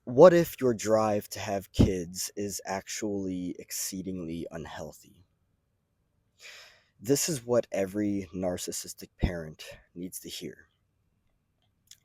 What if your drive to have kids is actually exceedingly unhealthy? This is what every narcissistic parent needs to hear.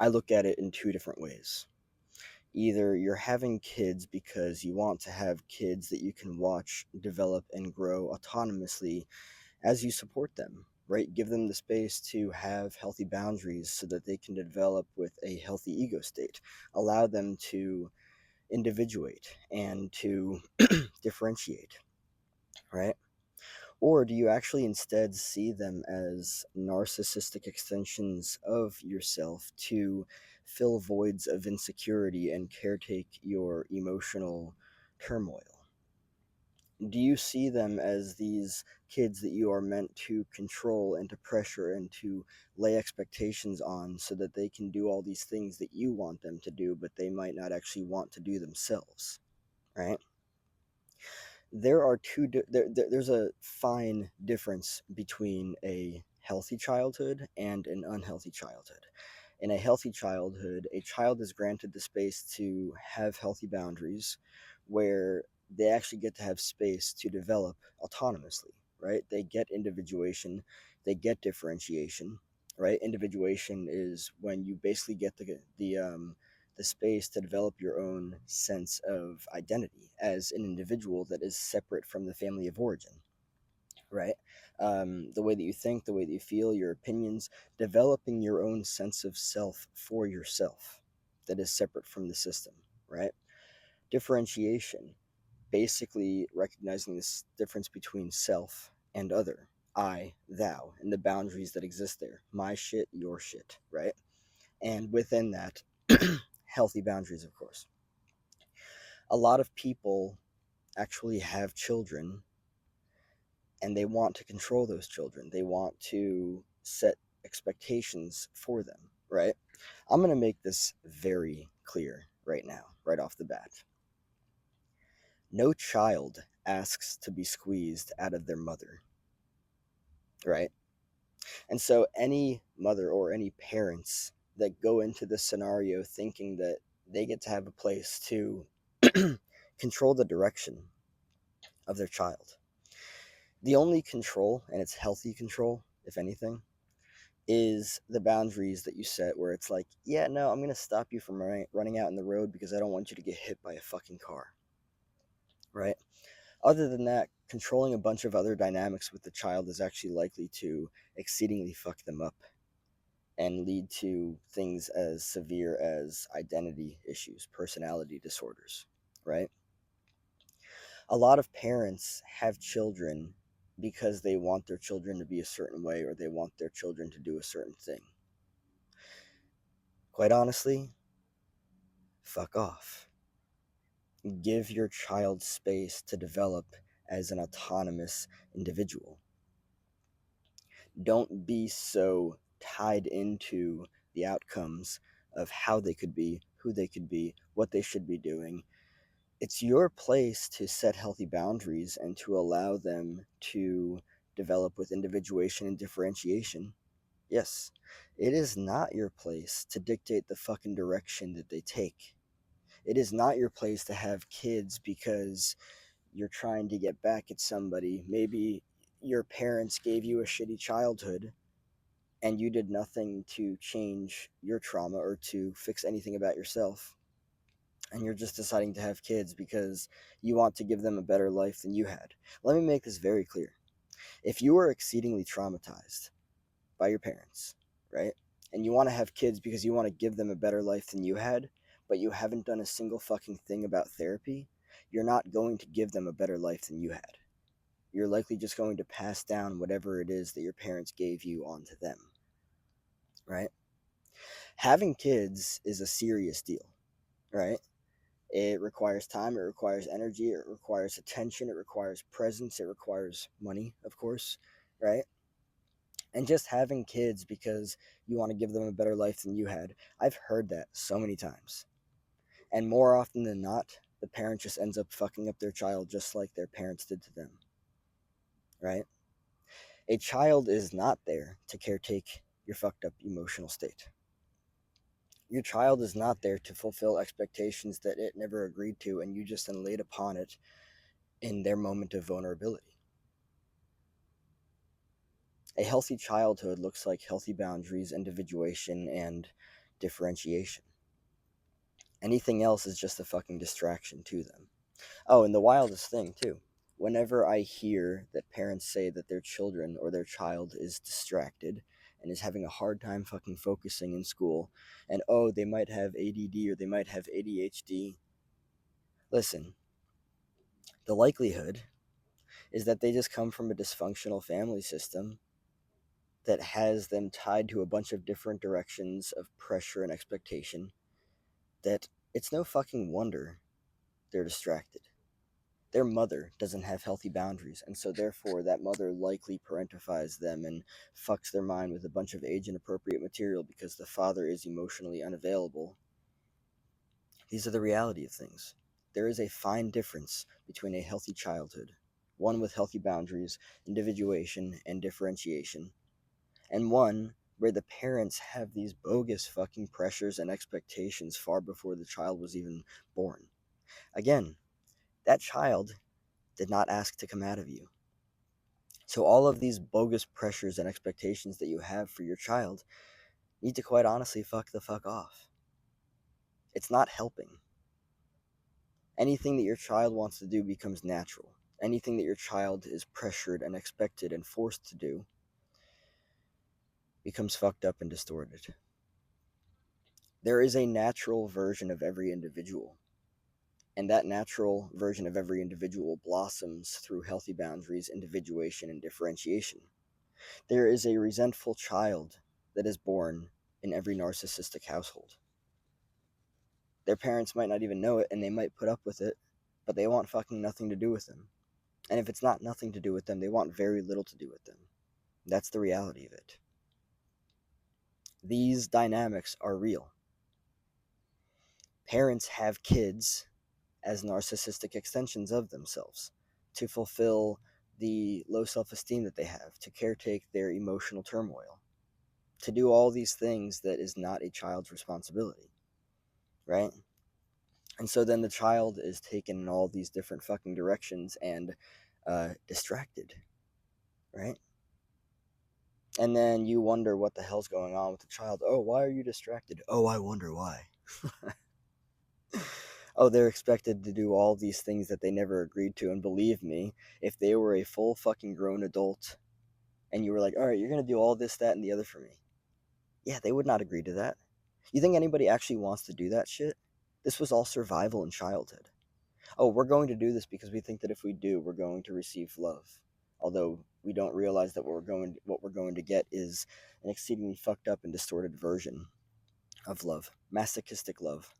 I look at it in two different ways. Either you're having kids because you want to have kids that you can watch develop and grow autonomously as you support them, right? Give them the space to have healthy boundaries so that they can develop with a healthy ego state. Allow them to individuate and to differentiate, right? Or do you actually instead see them as narcissistic extensions of yourself to fill voids of insecurity and caretake your emotional turmoil? Do you see them as these kids that you are meant to control and to pressure and to lay expectations on so that they can do all these things that you want them to do, but they might not actually want to do themselves, right? There are there's a fine difference between a healthy childhood and an unhealthy childhood. In a healthy childhood, a child is granted the space to have healthy boundaries where they actually get to have space to develop autonomously, right? They get individuation, they get differentiation, right? Individuation is when you basically get the space to develop your own sense of identity as an individual that is separate from the family of origin, right? The way that you think, the way that you feel, your opinions, developing your own sense of self for yourself that is separate from the system, right? Differentiation, basically recognizing this difference between self and other, I, thou, and the boundaries that exist there. My shit, your shit, right? And within that, healthy boundaries, of course. A lot of people actually have children and they want to control those children. They want to set expectations for them, right? I'm going to make this very clear right now, right off the bat. No child asks to be squeezed out of their mother, right? And so, any mother or any parents that go into this scenario thinking that they get to have a place to control the direction of their child. The only control, and it's healthy control, if anything, is the boundaries that you set where it's like, yeah, no, I'm going to stop you from running out in the road because I don't want you to get hit by a fucking car, right? Other than that, controlling a bunch of other dynamics with the child is actually likely to exceedingly fuck them up and lead to things as severe as identity issues, personality disorders, right? A lot of parents have children because they want their children to be a certain way or they want their children to do a certain thing. Quite honestly, fuck off. Give your child space to develop as an autonomous individual. Don't be so tied into the outcomes of how they could be, who they could be, what they should be doing. It's your place to set healthy boundaries and to allow them to develop with individuation and differentiation. Yes, it is not your place to dictate the fucking direction that they take. It is not your place to have kids because you're trying to get back at somebody. Maybe your parents gave you a shitty childhood and you did nothing to change your trauma or to fix anything about yourself. And you're just deciding to have kids because you want to give them a better life than you had. Let me make this very clear. If you are exceedingly traumatized by your parents, right? And you want to have kids because you want to give them a better life than you had, but you haven't done a single fucking thing about therapy, you're not going to give them a better life than you had. You're likely just going to pass down whatever it is that your parents gave you onto them, right? Having kids is a serious deal, right? It requires time, it requires energy, it requires attention, it requires presence, it requires money, of course, right? And just having kids because you want to give them a better life than you had. I've heard that so many times. And more often than not, the parent just ends up fucking up their child just like their parents did to them, right? A child is not there to caretake your fucked up emotional state. Your child is not there to fulfill expectations that it never agreed to, and you just then laid upon it in their moment of vulnerability. A healthy childhood looks like healthy boundaries, individuation, and differentiation. Anything else is just a fucking distraction to them. Oh, and the wildest thing, too. Whenever I hear that parents say that their children or their child is distracted and is having a hard time fucking focusing in school, and oh, they might have ADD or they might have ADHD, listen, the likelihood is that they just come from a dysfunctional family system that has them tied to a bunch of different directions of pressure and expectation, that it's no fucking wonder they're distracted. Their mother doesn't have healthy boundaries, and so therefore that mother likely parentifies them and fucks their mind with a bunch of age inappropriate material because the father is emotionally unavailable. These are the reality of things. There is a fine difference between a healthy childhood, one with healthy boundaries, individuation, and differentiation, and one where the parents have these bogus fucking pressures and expectations far before the child was even born. Again, that child did not ask to come out of you. So all of these bogus pressures and expectations that you have for your child need to quite honestly fuck the fuck off. It's not helping. Anything that your child wants to do becomes natural. Anything that your child is pressured and expected and forced to do becomes fucked up and distorted. There is a natural version of every individual, and that natural version of every individual blossoms through healthy boundaries, individuation, and differentiation. There is a resentful child that is born in every narcissistic household. Their parents might not even know it, and they might put up with it, but they want fucking nothing to do with them. And if it's not nothing to do with them, they want very little to do with them. That's the reality of it. These dynamics are real. Parents have kids as narcissistic extensions of themselves to fulfill the low self-esteem that they have, to caretake their emotional turmoil, to do all these things that is not a child's responsibility, right? And so then the child is taken in all these different fucking directions and distracted, right? And then you wonder what the hell's going on with the child. Oh, why are you distracted? Oh, I wonder why. Oh, they're expected to do all these things that they never agreed to. And believe me, if they were a full fucking grown adult and you were like, all right, you're going to do all this, that, and the other for me. Yeah, they would not agree to that. You think anybody actually wants to do that shit? This was all survival in childhood. Oh, we're going to do this because we think that if we do, we're going to receive love. Although we don't realize that what we're going to get is an exceedingly fucked up and distorted version of love, masochistic love.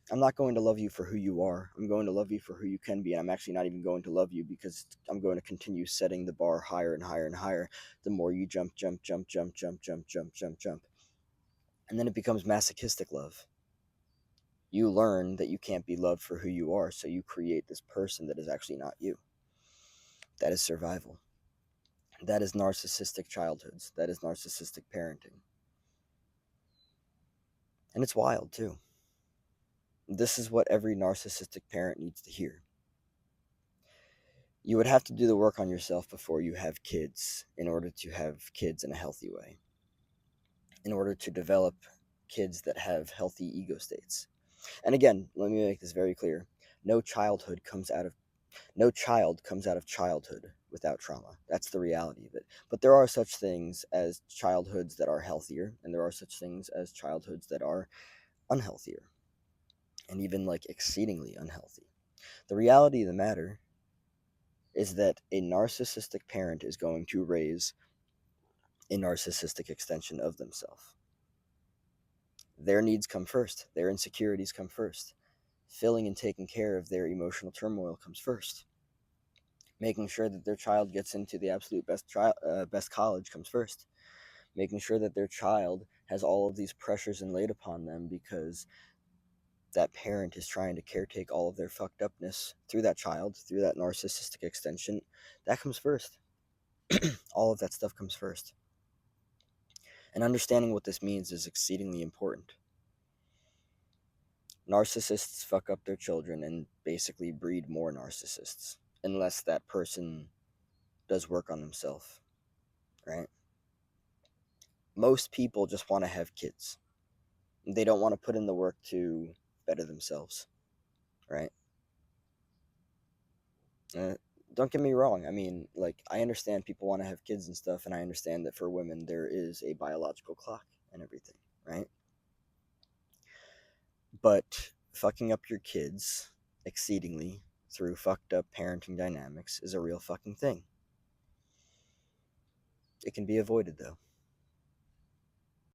I'm not going to love you for who you are. I'm going to love you for who you can be, and I'm actually not even going to love you because I'm going to continue setting the bar higher and higher and higher the more you jump, jump, jump, jump, jump, jump, jump, jump, jump. And then it becomes masochistic love. You learn that you can't be loved for who you are, so you create this person that is actually not you. That is survival. That is narcissistic childhoods. That is narcissistic parenting. And it's wild, too. This is what every narcissistic parent needs to hear. You would have to do the work on yourself before you have kids in order to have kids in a healthy way, in order to develop kids that have healthy ego states. And again, let me make this very clear. No child comes out of childhood without trauma. That's the reality of it. But there are such things as childhoods that are healthier, and there are such things as childhoods that are unhealthier, and even like exceedingly unhealthy. The reality of the matter is that a narcissistic parent is going to raise a narcissistic extension of themselves. Their needs come first, their insecurities come first. Filling and taking care of their emotional turmoil comes first. Making sure that their child gets into the absolute best college comes first. Making sure that their child has all of these pressures laid upon them because that parent is trying to caretake all of their fucked upness through that child, through that narcissistic extension, that comes first. All of that stuff comes first. And understanding what this means is exceedingly important. Narcissists fuck up their children and basically breed more narcissists, unless that person does work on themselves, right? Most people just want to have kids. They don't want to put in the work to better themselves, right? Uh, don't get me wrong. I mean, like, I understand people want to have kids and stuff, and I understand that for women there is a biological clock and everything, right? But fucking up your kids exceedingly through fucked up parenting dynamics is a real fucking thing. It can be avoided, though.